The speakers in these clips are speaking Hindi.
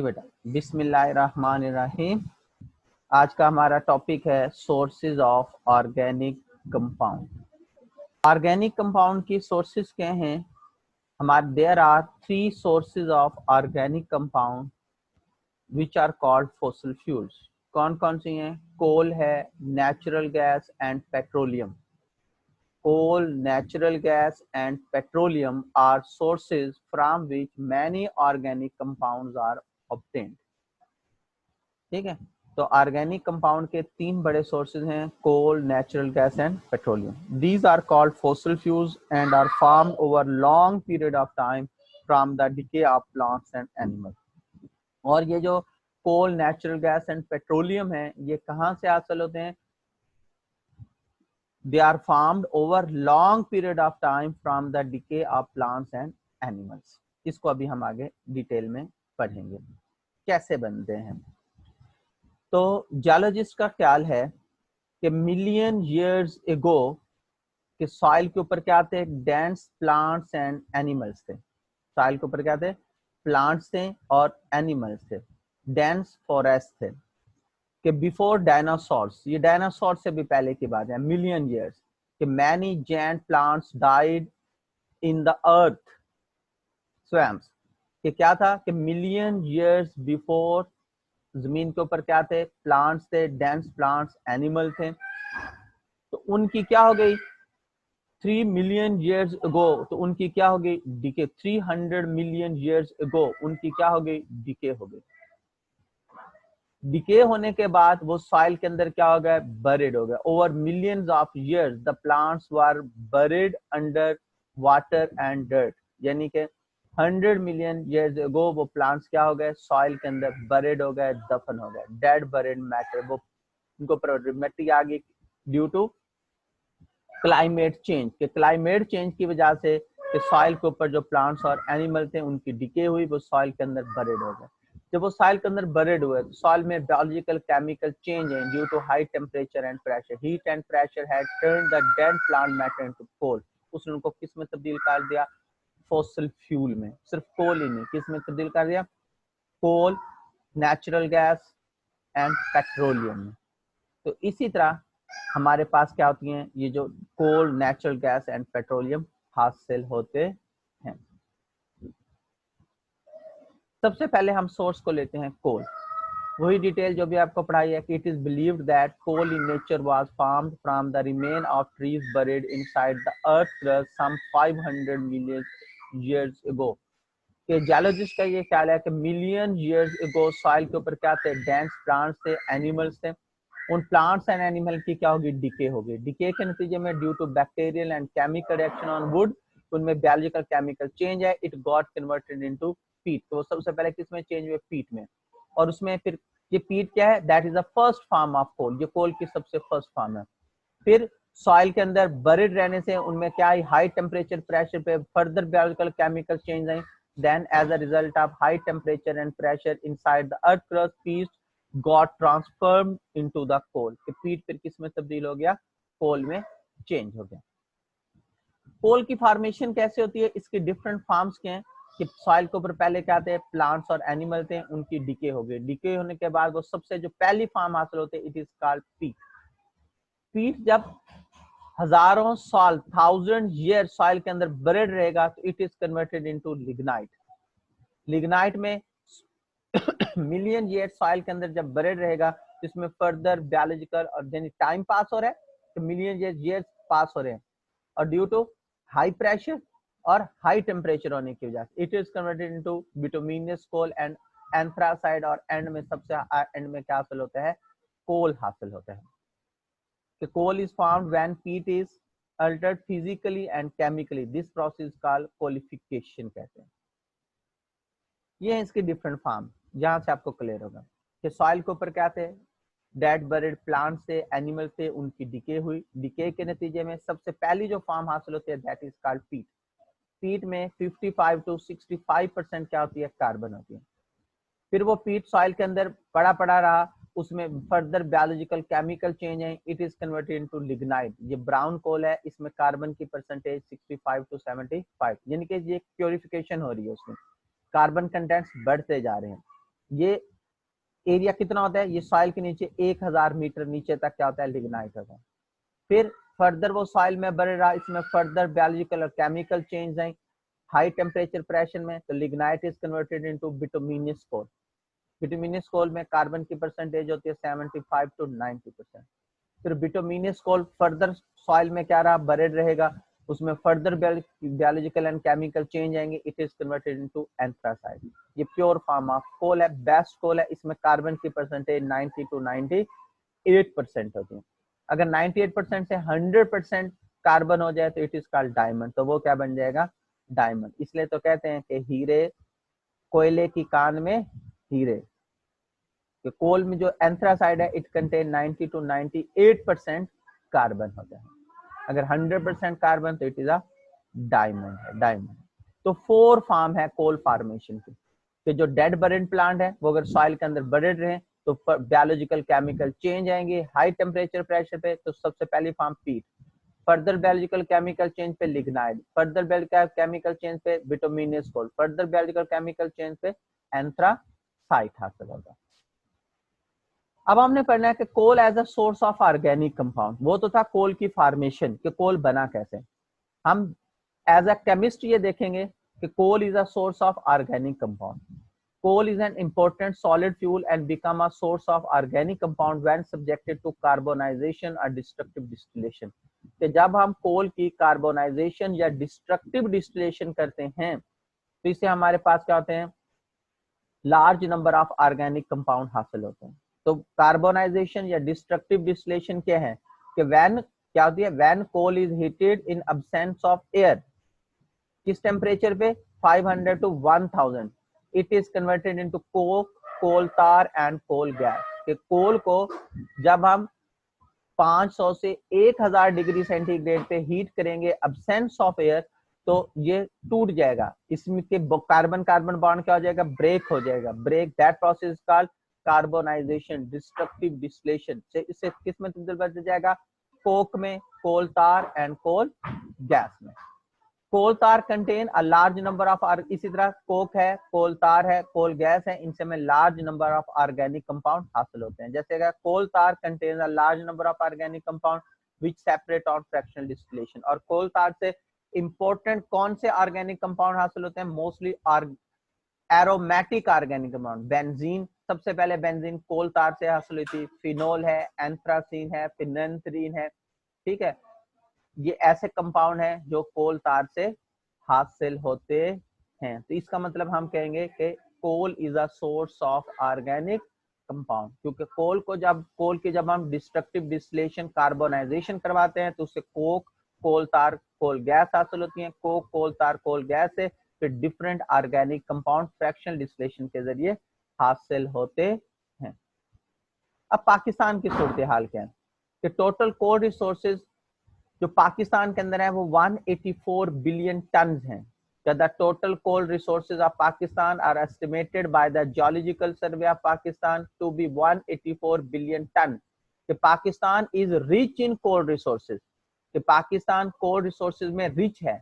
बेटा, बिस्मिल्लाहिर्रहमानिर्रहीम। आज का हमारा टॉपिक है sources of organic compound. Organic compound की सोर्सेज क्या हैं? हमारे there are 3 sources of organic compound which are called fossil fuels. कौन कौन सी हैं? कोल है, natural gas and petroleum. Coal, natural gas and petroleum are sources from which many organic compounds are obtained. ठीक है, तो ऑर्गेनिक कंपाउंड के 3 बड़े सोर्सेज हैं, coal, natural gas and petroleum. These are called fossil fuels and are formed over long period of time from the decay of plants and animals. और ये जो coal, natural gas and petroleum है, ये कहाँ से हासिल होते हैं? They are formed over long period of time from the decay of plants and animals. इसको अभी हम आगे डिटेल में पढ़ेंगे कैसे बनते हैं। तो जियोलॉजिस्ट का ख्याल है कि मिलियन ईयर्स एगो कि सॉइल के ऊपर क्या थे? डेंस प्लांट्स एंड एनिमल्स थे। सॉइल के ऊपर क्या थे? प्लांट्स थे और एनिमल्स थे, डेंस फॉरेस्ट थे। कि बिफोर डायनासोर्स, ये डायनासोर से भी पहले की बात है, मिलियन ईयर्स, कि many giant plants died in the earth swamps. कि क्या था कि मिलियन ईयर्स बिफोर जमीन के ऊपर क्या थे? प्लांट्स थे, डेंस प्लांट्स, एनिमल थे। तो उनकी क्या हो गई? 3 मिलियन ईयर्स अगो, तो उनकी क्या हो गई? डिके। 300 मिलियन ईयर्स अगो उनकी क्या हो गई? डिके हो गई। डिके होने के बाद वो सॉइल के अंदर क्या हो गया? बरिड हो गया। Over millions of years the plants were buried under water and dirt. यानी कि 100 मिलियन इयर्स अगो वो प्लांट्स क्या हो गए? सॉइल के अंदर बरिड हो गए, दफन हो गए, डेड बरिड मैटर। वो उनको मिट्टी आ गई ड्यू टू क्लाइमेट चेंज। के क्लाइमेट चेंज की वजह से सॉइल के ऊपर जो प्लांट्स और एनिमल थे उनकी डिके हुई, वो सॉइल के अंदर बरिड हो गए। जब वो सॉइल के अंदर बरिड हुए तो सॉइल में बायोलॉजिकल केमिकल चेंज है due to high temperature and pressure. Heat and pressure had turned the dead plant matter into coal. उसने उनको किस में तब्दील कर दिया? फॉसिल फ्यूल में। सिर्फ कोल ही नहीं, किस में तब्दील कर दिया? कोल, नेचुरल गैस एंड पेट्रोलियम में। तो इसी तरह हमारे पास क्या होती हैं? ये जो coal, natural gas and petroleum हासिल होते हैं। सबसे पहले हम सोर्स को लेते हैं कोल। वही डिटेल जो भी आपको पढ़ाई है कि it is believed that coal in nature was formed from the remain of trees buried inside the earth crust some 500 million years ago. कि जियोलॉजिस्ट का ये ख्याल है कि मिलियन ईयर्स अगो सॉइल के ऊपर क्या थे? डेंस प्लांट्स थे, एनिमल्स थे। उन प्लांट्स एंड एनिमल की क्या होगी? डिके होगी। डिके के नतीजे में due to bacterial and chemical reaction on wood, उनमें बायोलॉजिकल केमिकल चेंज है, it got converted into peat. तो सबसे पहले किसमें चेंज हुए? पीट में। और उसमें फिर ये पीट क्या है? That is the first form of coal. ये कोल की सबसे फर्स्ट फॉर्म है। फिर सॉइल के अंदर बरिड रहने से उनमें क्या है? हाई टेम्परेचर प्रेशर पे फर्दर बायोलॉजिकल केमिकल चेंज आई। Then as a result of high temperature and pressure inside the earth crust, peat got transformed into the coal. Peat फिर किस में तब्दील हो गया? कोल में चेंज हो गया। कोल की फॉर्मेशन कैसे होती है? इसके डिफरेंट फॉर्म्स क्या हैं? कि सॉइल के ऊपर पहले क्या थे? प्लांट्स और एनिमल थे, उनकी डिके हो गई। डिके होने के बाद वो सबसे जो पहली फॉर्म हासिल होते है, इट इज कॉल्ड पीट। पीट जब हजारों साल, 1000 ईयर सॉइल के अंदर बरिड रहेगा तो it is converted into lignite. Lignite में मिलियन ईयर सॉइल के अंदर जब बरिड रहेगा, इसमें फर्दर बायोलॉजिकल और टाइम पास हो रहा है, तो मिलियन ईयर्स पास हो रहे हैं, और ड्यू टू हाई प्रेशर और हाई टेम्परेचर होने की वजह से it is converted into bituminous coal and anthracite. और एंड में सबसे एंड में क्या हासिल होता है? कोल हासिल होता है। कि coal is found when peat is altered physically and chemically. This process called coalification कहते हैं। ये है इसके डिफरेंट फॉर्म, जहां से आपको क्लियर होगा कि सॉइल के ऊपर क्या थे? डेड बरिड प्लांट से, एनिमल से, उनकी डिके हुई। डिके के नतीजे में सबसे पहली जो फॉर्म हासिल होती है दैट इज कॉल्ड पीट। पीट में 55 to 65% क्या होती है? कार्बन होती है। फिर वो पीट सॉइल के अंदर पड़ा पड़ा रहा, उसमें फर्दर बायोलॉजिकल केमिकल चेंज है, it is converted into lignite. ये ब्राउन कोल है, इसमें कार्बन की परसेंटेज 65 to 75, यानी कि ये प्योरिफिकेशन हो रही है, उसमें कार्बन कंटेंट्स बढ़ते जा रहे हैं। ये एरिया कितना होता है, ये सॉइल के नीचे 1000 मीटर नीचे तक क्या होता है, लिग्नाइट होता है। फिर फर्दर वो सॉइल में बढ़ रहा, इसमें फर्दर बायोलॉजिकल और केमिकल चेंज आई हाई टेम्परेचर प्रेशर में, तो lignite is converted into bituminous coal. Bituminous coal में कार्बन की परसेंटेज होती है 75 to 90%। फिर बिटुमिनस कोल फर्दर सॉइल में क्या रहा, बरेड रहेगा, उसमें further biological and chemical change आएंगे, इट इज कन्वर्टेड इनटू एंथ्रासाइड। ये प्योर फॉर्म ऑफ कोल है, बेस्ट कोल है, इसमें कार्बन की परसेंटेज 90 to 98% होती है। अगर 98% से 100% कार्बन हो जाए तो इट इज कॉल्ड डायमंड, तो वो क्या बन जाएगा, डायमंड। इसलिए तो कहते हैं कि हीरे कोयले की कान में हीरे। कि कोल में जो एंथ्रासाइड है इट कंटेन 90 to 98% कार्बन होता है। अगर 100% कार्बन तो इट इज अ डायमंड है, डायमंड। तो 4 फॉर्म है कोल फॉर्मेशन के, कि जो डेड बरेड प्लांट है वो अगर सॉइल के अंदर बरेड रहे तो बायोलॉजिकल केमिकल चेंज आएंगे हाई टेम्परेचर प्रेशर पे, तो सबसे पहली form peat, further biological chemical change पे lignite, further biological chemical change पे bituminous coal, further biological chemical change पे एंथ्रासाइट हासिल होगा। अब हमने पढ़ना है कि coal as a source of organic compound. वो तो था कोल की फॉर्मेशन, कि कोल बना कैसे। हम एज अ केमिस्ट ये देखेंगे कि coal is a source of organic compound. Coal is an important solid fuel and become a source of organic compound when subjected to carbonization or destructive distillation। कि जब हम कोल की कार्बोनाइजेशन या डिस्ट्रक्टिव डिस्टिलेशन करते हैं तो इससे हमारे पास क्या होते हैं, large number of organic compound हासिल होते हैं। तो कार्बोनाइजेशन या डिस्ट्रक्टिव डिस्टिलेशन क्या है, कि व्हेन क्या होती है, when coal is heated in absence of air, किस टेम्परेचर पे, 500 to 1000, it is converted into coke, coal tar and coal gas. कि कोल को जब हम 500 से 1000 डिग्री सेंटीग्रेड पे हीट करेंगे अब्सेंस ऑफ एयर, तो ये टूट जाएगा, इसमें के कार्बन कार्बन बॉन्ड क्या हो जाएगा, ब्रेक हो जाएगा, break, that process called carbonisation destructive distillation. से इससे किस में तब्दील बदल जाएगा, कोक में, कोल तार एंड कोल गैस में। कोल तार contain a large number of, इसी तरह कोक है, कोल तार है, कोल गैस है, इनसे में large number of organic compound हासिल होते हैं। जैसे अगर कोल तार contain a large number of organic compound which separate on fractional distillation. और कोल तार से इंपॉर्टेंट कौन से ऑर्गेनिक कंपाउंड हासिल होते हैं, mostly aromatic organic compound. Benzene, सबसे पहले बेंजीन कोल तार से हासिल हुई थी, फिनोल है, एंथ्रासीन है, फिनेंथ्रीन है, ठीक है। ये ऐसे कंपाउंड हैं जो कोल तार से हासिल होते हैं। तो इसका मतलब हम कहेंगे कि coal is a source of organic compound, क्योंकि कोल की जब हम डिस्ट्रक्टिव डिस्टिलेशन कार्बोनाइजेशन करवाते हैं तो उससे कोक, कोल तार, कोल गैस हासिल होती है। कोक, कोल तार, कोल गैस से फिर different organic compound fractional distillation के जरिए हासिल होते हैं। अब पाकिस्तान की सूरत हाल क्या है, कि टोटल कोल रिसोर्सेज जो पाकिस्तान के अंदर है वो 184 बिलियन टन हैं। The total coal resources of Pakistan are estimated by the Geological Survey of Pakistan to be 184 billion ton। कि Pakistan is rich in coal resources, कि पाकिस्तान coal resources में rich है।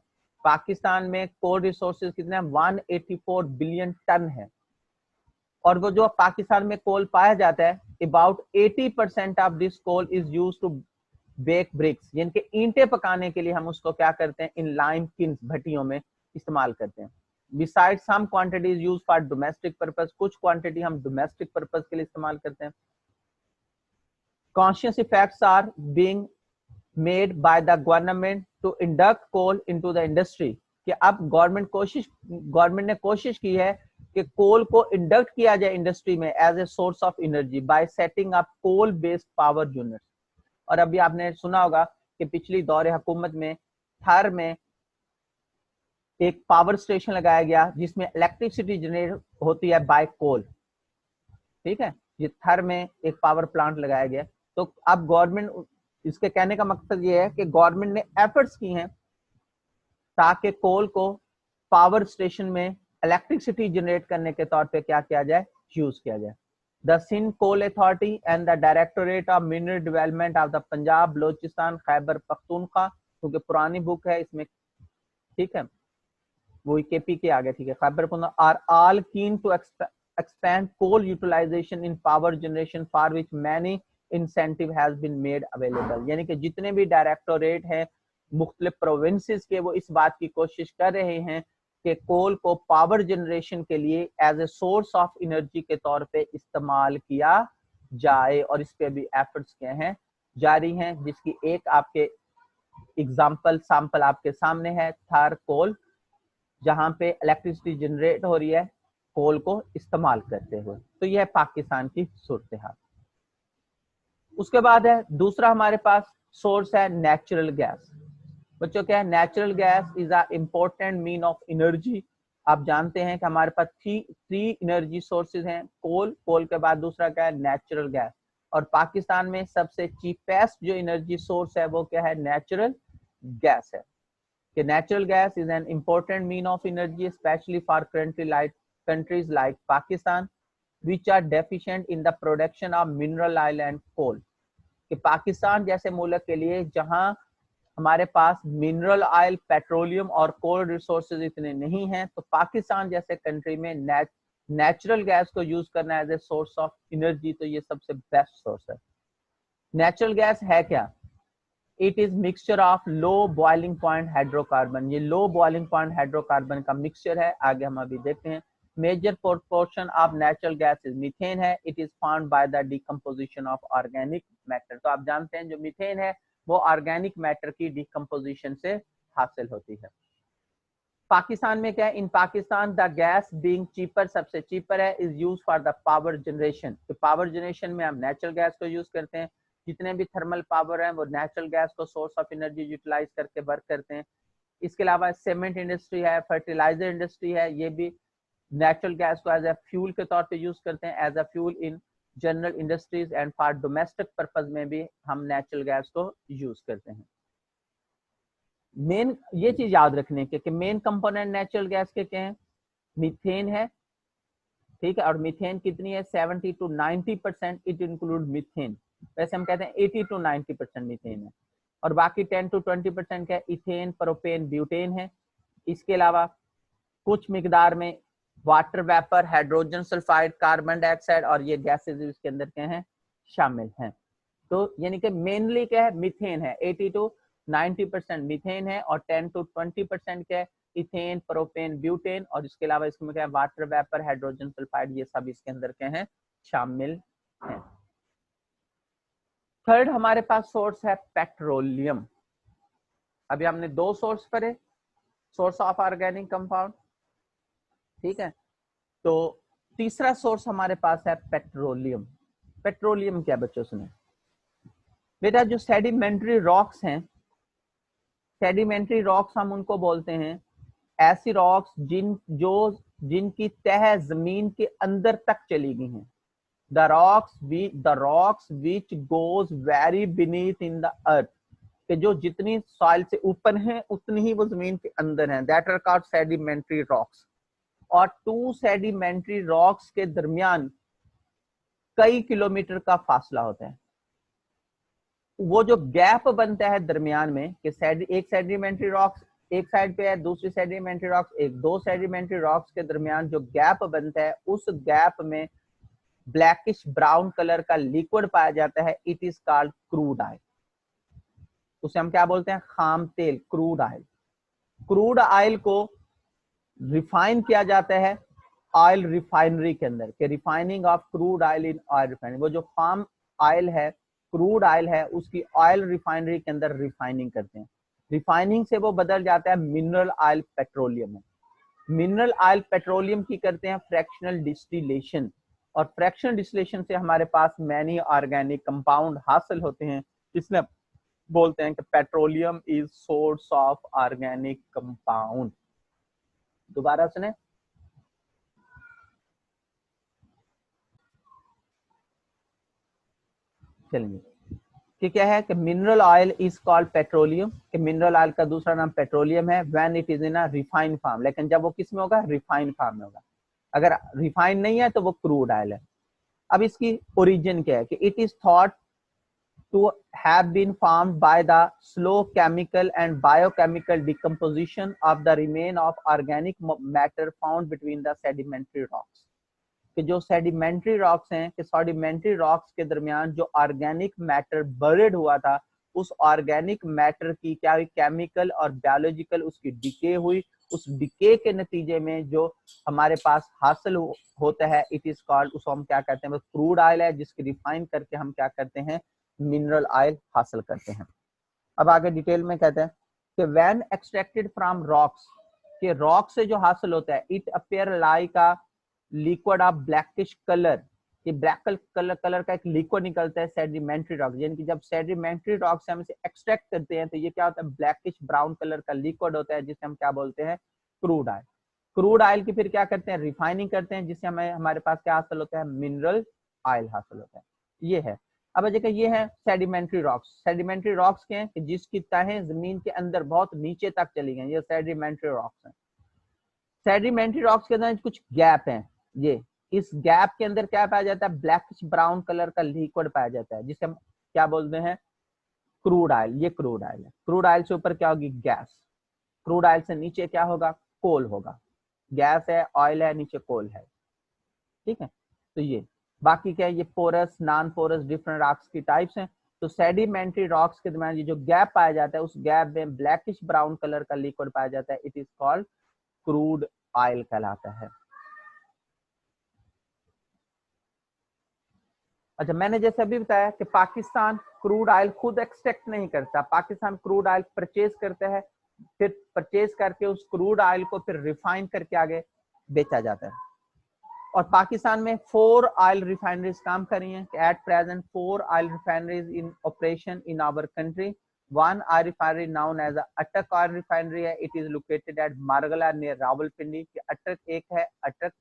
पाकिस्तान में coal resources कितने हैं, 184 बिलियन टन है। और वो जो पाकिस्तान में कोल पाया जाता है, about 80% of this coal is used to bake bricks, जिनके ईंटें पकाने के लिए हम उसको क्या करते हैं, इन लाइम किन्स, भट्टियों में इस्तेमाल करते हैं। Besides some quantities use for domestic purpose, कुछ क्वांटिटी हम डोमेस्टिक पर्पस के लिए इस्तेमाल करते हैं। Conscious effects are being made by the government to induct coal into the industry. कि अब गवर्नमेंट ने कोशिश की है कि कोल को इंडक्ट किया जाए इंडस्ट्री में as a source of energy by setting up coal based power units. और अभी आपने सुना होगा कि पिछली दौरे हुकूमत में थर में एक पावर स्टेशन लगाया गया जिसमें इलेक्ट्रिसिटी जनरेट होती है बाय कोल, ठीक है। ये थर में एक पावर प्लांट लगाया गया। तो अब गवर्नमेंट, इसके कहने का मकसद ये है कि गवर्नमेंट ने एफर्ट्स की हैं ताकि कोल को पावर स्टेशन में इलेक्ट्रिसिटी जनरेट करने के तौर पे क्या किया जाए, यूज किया जाए। The Sindh Coal Authority and the Directorate of Mineral Development of the Punjab, Balochistan, Khyber Pakhtunkhwa, क्योंकि पुरानी बुक है इसमें, ठीक है, वो केपी के आगे, ठीक है, Khyber Pakhtunkhwa are all keen to expand coal utilization in power generation for which many incentive has been made available। यानी कि जितने भी डायरेक्टोरेट हैं मुख्तलिफ प्रोविंसेस के, वो इस बात की कोशिश कर रहे हैं कि कोल को पावर जनरेशन के लिए as a source of energy के तौर पे इस्तेमाल किया जाए, और इस पे भी एफर्ट्स क्या हैं, जारी हैं, जिसकी एक आपके सैंपल आपके सामने है, थार कोल, जहां पे इलेक्ट्रिसिटी जनरेट हो रही है कोल को इस्तेमाल करते हुए। तो यह पाकिस्तान की सूरत हाल। उसके बाद है दूसरा हमारे पास सोर्स है नेचुरल गैस। बच्चों क्या है, natural gas is a important mean of energy. आप जानते हैं कि हमारे पास थ्री एनर्जी सोर्सेज हैं, कोल के बाद दूसरा क्या है, नेचुरल गैस। और पाकिस्तान में सबसे चीपेस्ट जो एनर्जी सोर्स है वो क्या है, नेचुरल गैस है। कि natural gas is an important mean of energy specially for countries like Pakistan which are deficient in the production of mineral oil and coal। कि पाकिस्तान जैसे मुल्क के लिए जहां हमारे पास मिनरल ऑयल, पेट्रोलियम और कोल रिसोर्सेज इतने नहीं हैं, तो पाकिस्तान जैसे कंट्री में नेचुरल गैस को यूज करना as a source of energy, तो ये सबसे बेस्ट सोर्स है। नेचुरल गैस है क्या, it is mixture of low boiling point hydrocarbon. ये लो बॉइलिंग पॉइंट हाइड्रोकार्बन का मिक्सचर है, आगे हम अभी देखते हैं। Major proportion of natural gas is methane है, it is found by the decomposition of organic matter. तो आप जानते हैं जो मीथेन है वो ऑर्गेनिक मैटर की डिकम्पोजिशन से हासिल होती है। पाकिस्तान में क्या है, in Pakistan the gas being cheaper, सबसे चीपर है, is use for the power generation. तो पावर जनरेशन में हम नेचुरल गैस को यूज करते हैं, जितने भी थर्मल पावर हैं वो नेचुरल गैस को सोर्स ऑफ एनर्जी यूटिलाइज करके वर्क करते हैं। इसके अलावा सीमेंट इंडस्ट्री है, फर्टिलाइजर इंडस्ट्री है, ये भी नेचुरल गैस को एज ए फ्यूल के तौर पे यूज करते हैं, as a fuel in general industries and for domestic purpose में भी हम नेचुरल गैस को यूज करते हैं। मेन ये चीज याद रखने के कि मेन कंपोनेंट नेचुरल गैस के क्या हैं, मीथेन है, ठीक है, और मीथेन कितनी है, 70 to 90% इट इंक्लूड मीथेन। वैसे हम कहते हैं 80 to 90% मीथेन है, और बाकी 10 to 20% क्या है, इथेन, प्रोपेन, ब्यूटेन है। इसके अलावा कुछ मिकदार में water vapour, hydrogen sulphide, carbon dioxide और ये गैसेज इसके अंदर क्या हैं, शामिल हैं। तो यानी कि मेनली क्या है, मीथेन है, 80 to 90% मीथेन है, और 10 to 20% क्या है, इथेन, प्रोपेन, ब्यूटेन, और इसके अलावा इसमें क्या है, वाटर वेपर, हाइड्रोजन सल्फाइड, ये सब इसके अंदर क्या है, शामिल हैं। थर्ड हमारे पास सोर्स है पेट्रोलियम। अभी हमने दो सोर्स पढ़े, सोर्स ऑफ ऑर्गेनिक कंपाउंड, ठीक है। तो तीसरा सोर्स हमारे पास है पेट्रोलियम। पेट्रोलियम क्या बच्चों सुने बेटा, जो सेडिमेंट्री रॉक्स हैं, सेडिमेंट्री रॉक्स हम उनको बोलते हैं, ऐसी रॉक्स जिनकी तह जमीन के अंदर तक चली गई हैं। The rocks which goes very beneath in the earth, कि जो जितनी सॉइल से ऊपर हैं उतनी ही वो जमीन के अंदर हैं, that are called sedimentary rocks। और टू सेडिमेंट्री रॉक्स के दरमियान कई किलोमीटर का फासला होता है। वो जो गैप बनता है दरमियान में कि एक सेडिमेंट्री रॉक्स एक साइड पे है, दूसरी सेडिमेंट्री रॉक्स दो सेडिमेंट्री रॉक्स के दरमियान जो गैप बनता है, उस गैप में ब्लैकिश ब्राउन कलर का लिक्विड पाया जाता है, it is called crude oil. उसे हम क्या बोलते हैं, खाम तेल, क्रूड ऑयल। क्रूड ऑयल को रिफाइन किया जाता है ऑयल रिफाइनरी के अंदर, के refining of crude oil in oil refinery. वो जो फार्म ऑयल है, क्रूड ऑयल है, उसकी ऑयल रिफाइनरी के अंदर रिफाइनिंग करते हैं। रिफाइनिंग से वो बदल जाता है मिनरल ऑयल पेट्रोलियम में। मिनरल ऑयल पेट्रोलियम की करते हैं फ्रैक्शनल डिस्टिलेशन, और फ्रैक्शनल डिस्टिलेशन से हमारे पास मैनी ऑर्गेनिक कंपाउंड हासिल होते हैं, जिसमें बोलते हैं कि petroleum is source of organic compound. दोबारा सुने, चलिए कि क्या है कि mineral oil is called petroleum, कि मिनरल ऑयल का दूसरा नाम पेट्रोलियम है, when it is in a refined form. लेकिन जब वो किस में होगा, रिफाइंड फॉर्म में होगा। अगर रिफाइन नहीं है तो वो क्रूड ऑयल है। अब इसकी ओरिजिन क्या है कि it is thought to have been formed by the slow chemical and biochemical decomposition of the remain of organic matter found between the sedimentary rocks। कि जो सेडिमेंट्री रॉक्स हैं, कि सेडिमेंट्री रॉक्स के दरमियान जो ऑर्गेनिक मैटर बर्ड हुआ था, उस ऑर्गेनिक मैटर की क्या हुई, केमिकल और बायोलॉजिकल उसकी डिके हुई। उस डिके के नतीजे में जो हमारे पास हासिल होता है, इट इज कॉल्ड, उसको हम क्या कहते हैं, क्रूड ऑयल है, जिसकी रिफाइन करके हम क्या करते हैं, मिनरल ऑयल हासिल करते हैं। अब आगे डिटेल में कहते हैं कि व्हेन एक्सट्रैक्टेड फ्रॉम रॉक्स, कि रॉक से जो हासिल होता है, it appear like a liquid of blackish colour, कि ब्लैक कलर का एक लिक्विड निकलता है सेडिमेंट्री रॉक, यानी कि जब सेडिमेंट्री रॉक से हम इसे एक्सट्रैक्ट करते हैं तो ये क्या होता है, ब्लैकिश ब्राउन कलर का लिक्विड होता है, जिसे हम क्या बोलते हैं, क्रूड ऑयल। क्रूड ऑयल की फिर क्या करते हैं, रिफाइनिंग करते हैं, जिससे हमें हमारे पास क्या हासिल होता है, मिनरल ऑयल हासिल होता है। ये है। अब देखिए ये है सेडिमेंट्री रॉक्स। सेडिमेंट्री रॉक्स के हैं कि जिसकी तहें जमीन के अंदर बहुत नीचे तक चली गई, ये सेडिमेंट्री रॉक्स हैं। सेडिमेंट्री रॉक्स के अंदर कुछ गैप हैं, ये इस गैप के अंदर क्या पाया जाता है, ब्लैकिश ब्राउन कलर का लिक्विड पाया जाता है, जिसे हम क्या बोलते हैं, क्रूड ऑयल। ये क्रूड ऑयल है। क्रूड ऑयल से ऊपर क्या होगी, गैस। क्रूड ऑयल से नीचे क्या होगा, कोल होगा। गैस है, ऑयल है, नीचे कोल है, ठीक है। तो ये बाकी क्या है, ये porous, non porous, different rocks की टाइप्स हैं। तो सेडिमेंट्री रॉक्स के दरमियान ये जो गैप पाया जाता है, उस गैप में ब्लैकिश ब्राउन कलर का लिक्विड पाया जाता है, it is called crude oil कहलाता है। अच्छा, मैंने जैसे अभी बताया कि पाकिस्तान क्रूड ऑयल खुद एक्सट्रैक्ट नहीं करता, पाकिस्तान क्रूड ऑयल परचेज करता है, फिर परचेज करके उस क्रूड ऑयल को फिर रिफाइन करके आगे बेचा जाता है। और पाकिस्तान में 4 ऑयल रिफाइनरीज काम कर रही हैं। At present 4 oil refineries in operation in our country. One oil refinery known as Attock oil refinery है, it is located at Margalla near Rawalpindi. Attock एक है, अटक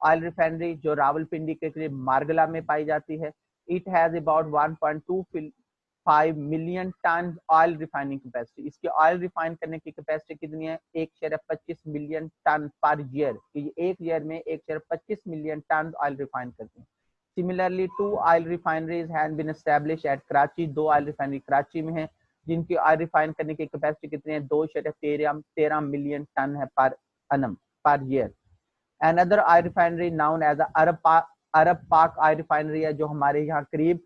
ऑयल रिफाइनरी जो रावलपिंडी के करीब मारगला में पाई जाती है। It has about 1.25 million ton oil refining capacity. इसकी ऑयल रिफाइन करने की कैपेसिटी कितनी है, 1.25 मिलियन टन पर ईयर। एक ईयर में 1.25 मिलियन टन ऑयल रिफाइन करते हैं। Similarly 2 oil refineries have been established at Karachi. 2 oil refinery Karachi में है, जिनकी ऑयल रिफाइन करने की कैपेसिटी कितनी है, 2.13 मिलियन टन है per annum, per year. Another oil refinery known as अरब पाक ऑयल रिफाइनरी है, जो हमारे यहाँ करीब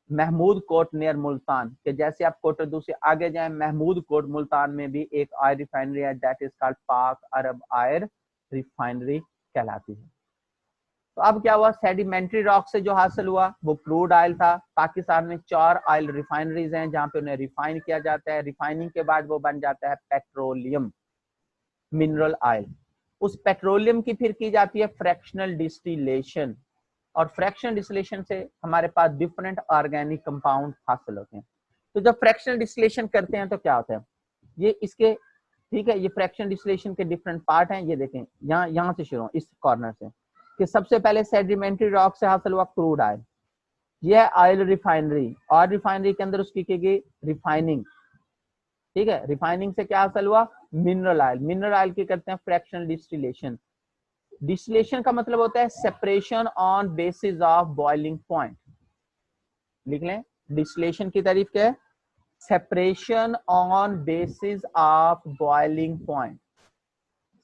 महमूद कोट नियर मुल्तान के, जैसे आप कोटरदू से आगे जाएं, महमूद कोट मुल्तान में भी एक ऑयल रिफाइनरी है, दैट इज कॉल्ड पाक अरब ऑयल रिफाइनरी कहलाती है। तो अब क्या हुआ, सेडिमेंट्री रॉक से जो हासिल हुआ वो क्रूड ऑयल था। पाकिस्तान में 4 ऑयल रिफाइनरीज हैं जहां पे उन्हें रिफाइन किया जाता है। रिफाइनिंग के बाद वो बन जाता है पेट्रोलियम, मिनरल ऑयल। उस पेट्रोलियम की फिर की जाती है फ्रैक्शनल डिस्टिलेशन, और फ्रैक्शनल डिस्टिलेशन से हमारे पास डिफरेंट ऑर्गेनिक कंपाउंड हासिल होते हैं। तो जब फ्रैक्शनल डिस्टिलेशन करते हैं तो क्या होता है, ये इसके, ठीक है, ये फ्रैक्शनल डिस्टिलेशन के डिफरेंट पार्ट हैं। ये देखें, यहाँ से शुरू, इस कॉर्नर से, कि सबसे पहले सेडिमेंट्री रॉक से हासिल हुआ क्रूड ऑयल। ये ऑयल रिफाइनरी, और रिफाइनरी के अंदर उसकी की गई रिफाइनिंग, ठीक है। रिफाइनिंग से क्या हासिल हुआ, मिनरल ऑयल। मिनरल ऑयल की करते हैं फ्रैक्शनल डिस्टिलेशन। डिस्टिलेशन का मतलब होता है separation on basis of boiling point. लिख लें, डिस्टिलेशन की तारीफ क्या है, separation on basis of boiling point.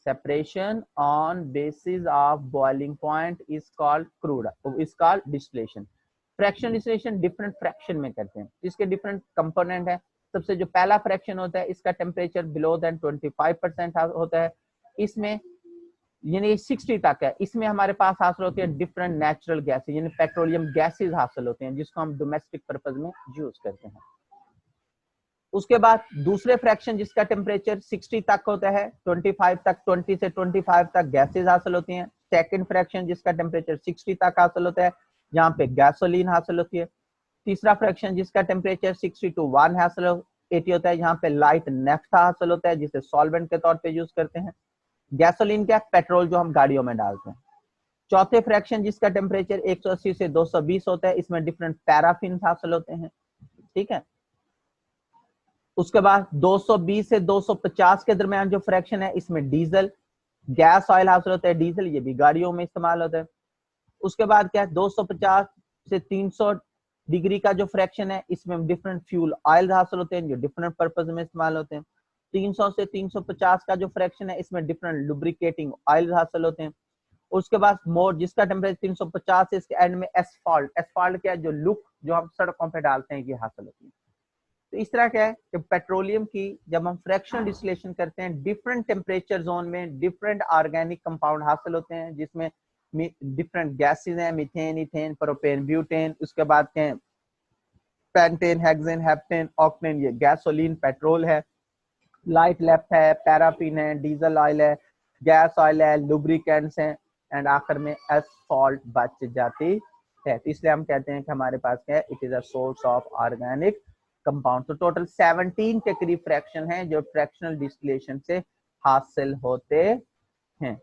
Separation on basis of boiling point is called crude, is called distillation. Fraction distillation different fraction में करते हैं, इसके डिफरेंट कंपोनेंट है। सबसे जो पहला फ्रैक्शन होता है, इसका टेम्परेचर बिलो देन 25% होता है। इसमें यानी 60 तक है। इसमें हमारे पास हासिल होती है डिफरेंट नेचुरल गैसेज, यानी पेट्रोलियम गैसेज हासिल होते हैं, जिसको हम डोमेस्टिक पर्पज में यूज करते हैं। उसके बाद दूसरे फ्रैक्शन जिसका टेम्परेचर 60 तक होता है, 25 तक, 20 से 25 तक गैसेज हासिल होती हैं। सेकंड फ्रैक्शन जिसका टेम्परेचर 60 तक हासिल होता है, यहाँ पे गैसोलीन हासिल होती है। तीसरा फ्रैक्शन जिसका टेम्परेचर 60 to 180 होता है, यहाँ पे लाइट नेफ्था हासिल होता है, जिसे सॉल्वेंट के तौर पे यूज करते हैं। गैसोलीन क्या, पेट्रोल जो हम गाड़ियों में डालते हैं। चौथे फ्रैक्शन जिसका टेम्परेचर 180 से 220 होता है, इसमें डिफरेंट पैराफिन हासिल होते हैं, ठीक है। उसके बाद 220 से 250 के दरमियान जो फ्रैक्शन है, इसमें डीजल गैस ऑयल हासिल होता है। डीजल ये भी गाड़ियों में इस्तेमाल होता है। उसके बाद क्या है, 250 से 300 डिग्री का जो फ्रैक्शन है, इसमें डिफरेंट फ्यूल ऑयल हासिल होते हैं, जो डिफरेंट पर्पज में इस्तेमाल होते हैं। 300 से 350 का जो फ्रैक्शन है, इसमें डिफरेंट लुब्रिकेटिंग ऑयल हासिल होते हैं। उसके बाद मोर जिसका टेम्परेचर 350 है, इसके एंड में एसफॉल्ट। एसफॉल्ट क्या है, जो लुक जो हम सड़कों पे डालते हैं, ये हासिल होती है। तो इस तरह क्या है कि पेट्रोलियम की जब हम फ्रैक्शनल डिस्टिलेशन करते हैं, डिफरेंट टेम्परेचर जोन में डिफरेंट ऑर्गेनिक कंपाउंड हासिल होते हैं, जिसमें डिफरेंट गैसेज हैं, मीथेन, इथेन, प्रोपेन, ब्यूटेन, उसके बाद क्या है पेंटेन, हेक्सेन, हेप्टेन, ऑक्टेन, ये गैसोलीन पेट्रोल है, लाइट लेफ्ट है, पैराफिन है, डीजल ऑयल है, गैस ऑयल है, लुब्रिकेंट्स हैं, एंड आखिर में एसफॉल्ट बच जाती है। तो इसलिए हम कहते हैं कि हमारे पास क्या है, it is a source of organic compound. तो टोटल 17 के करीब फ्रैक्शन है जो फ्रैक्शनल डिस्टिलेशन से हासिल होते हैं।